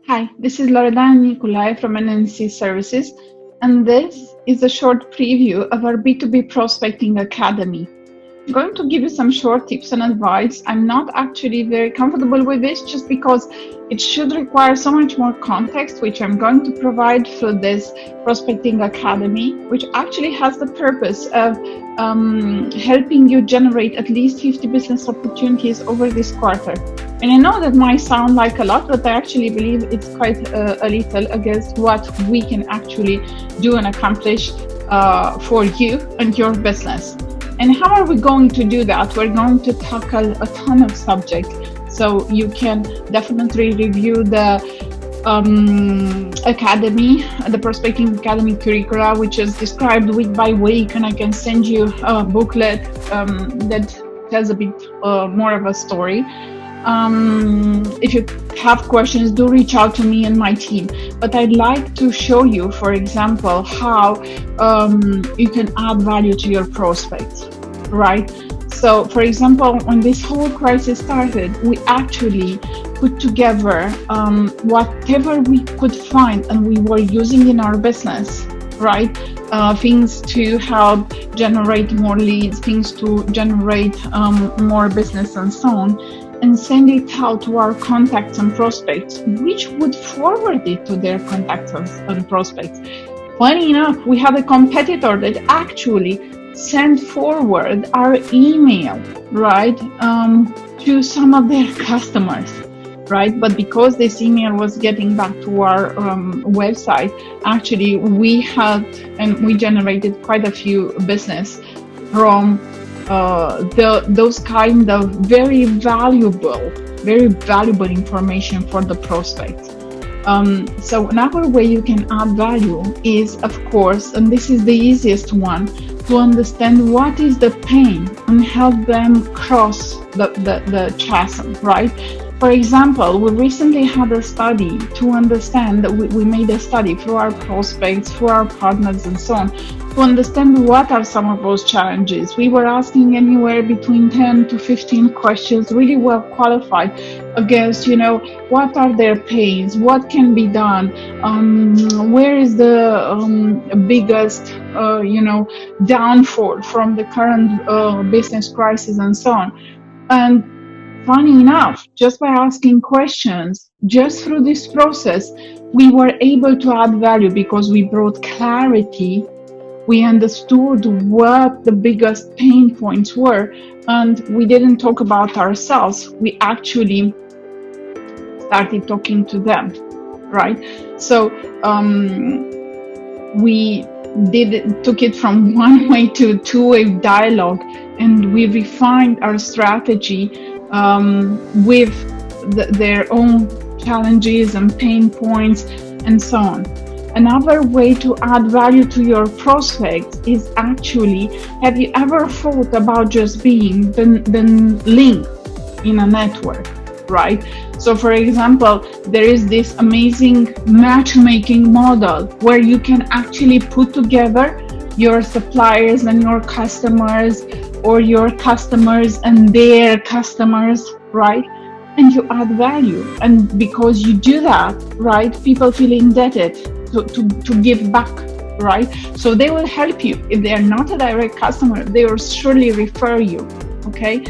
Hi, this is Loredana Nicolai from NNC Services, and this is a short preview of our B2B Prospecting Academy. I'm going to give you some short tips and advice. I'm not actually very comfortable with this just because it should require so much more context, which I'm going to provide through this Prospecting Academy, which actually has the purpose of helping you generate at least 50 business opportunities over this quarter. And I know that might sound like a lot, but I actually believe it's quite a little against what we can actually do and accomplish for you and your business. And how are we going to do that? We're going to tackle a ton of subjects. So you can definitely review the Academy, the Prospecting Academy curricula, which is described week by week. And I can send you a booklet that tells a bit more of a story. If you have questions, do reach out to me and my team. But I'd like to show you, for example, how you can add value to your prospects, right? So, for example, when this whole crisis started, we actually put together whatever we could find and we were using in our business, right? Things to help generate more leads, things to generate more business and so on, and send it out to our contacts and prospects, which would forward it to their contacts and prospects. Funny enough, we had a competitor that actually sent forward our email, right, to some of their customers, right? But because this email was getting back to our website, actually we had and we generated quite a few business from those kind of very valuable information for the prospects. So another way you can add value is, of course, and this is the easiest one, to understand what is the pain and help them cross the chasm, right? For example, we recently had a study to understand that we made a study through our prospects, through our partners and so on, to understand what are some of those challenges. We were asking anywhere between 10 to 15 questions, really well qualified against, what are their pains, what can be done, where is the biggest, downfall from the current business crisis and so on. And funny enough, just by asking questions, just through this process, we were able to add value because we brought clarity. We understood what the biggest pain points were, and we didn't talk about ourselves. We actually started talking to them, right? So we took it from one way to two-way dialogue, and we refined our strategy with their own challenges and pain points and so on. Another way to add value to your prospects is actually, have you ever thought about just being the link in a network, right? So for example, there is this amazing matchmaking model where you can actually put together your suppliers and your customers, or your customers and their customers, right? And you add value. And because you do that, right, people feel indebted to give back, right? So they will help you. If they are not a direct customer, they will surely refer you, okay?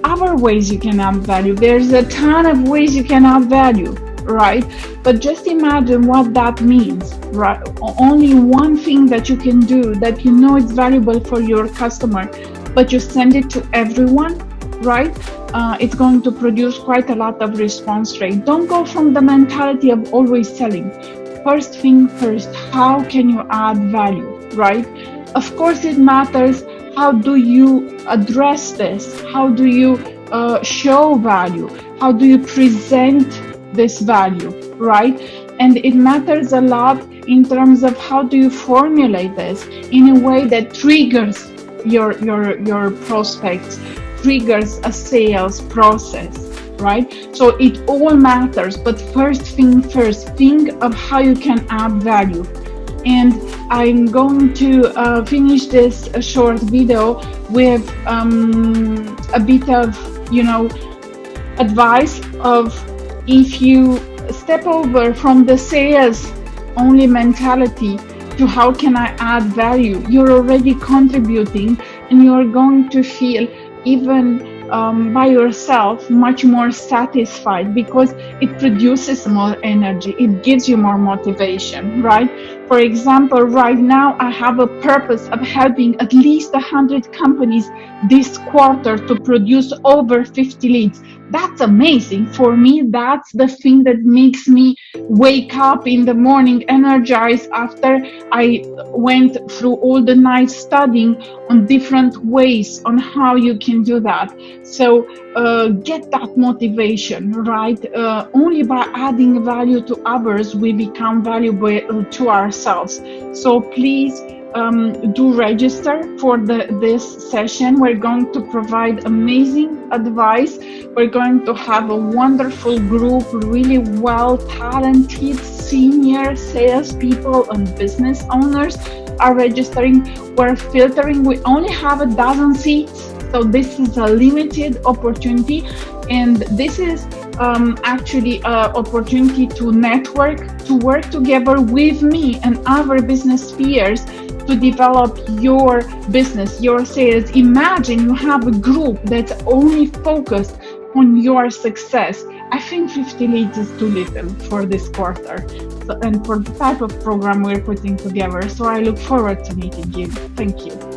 Other ways you can add value. There's a ton of ways you can add value, right? But just imagine what that means, right? Only one thing that you can do that it's valuable for your customer, but you send it to everyone, right? It's going to produce quite a lot of response rate. Don't go from the mentality of always selling. First thing first, how can you add value, right? Of course it matters. How do you address this? How do you show value? How do you present this value, right? And it matters a lot in terms of how do you formulate this in a way that triggers your prospects, triggers a sales process, right? So it all matters, but first thing first, think of how you can add value. And I'm going to finish this short video with a bit of, advice of, if you step over from the sales only mentality to how can I add value. You're already contributing, and you're going to feel even by yourself much more satisfied because it produces more energy, it gives you more motivation, right? For example, right now I have a purpose of helping at least 100 companies this quarter to produce over 50 leads. That's amazing. For me, that's the thing that makes me wake up in the morning energized after I went through all the night studying on different ways on how you can do that. So get that motivation, right? Only by adding value to others, we become valuable to ourselves. So please do register for this session. We're going to provide amazing advice. We're going to have a wonderful group, really well talented senior salespeople and business owners are registering. We're filtering. We only have 12 seats, so this is a limited opportunity, and this is actually an opportunity to network, to work together with me and other business peers to develop your business, your sales. Imagine you have a group that's only focused on your success. I think 50 leads is too little for this quarter, and for the type of program we're putting together. So I look forward to meeting you. Thank you.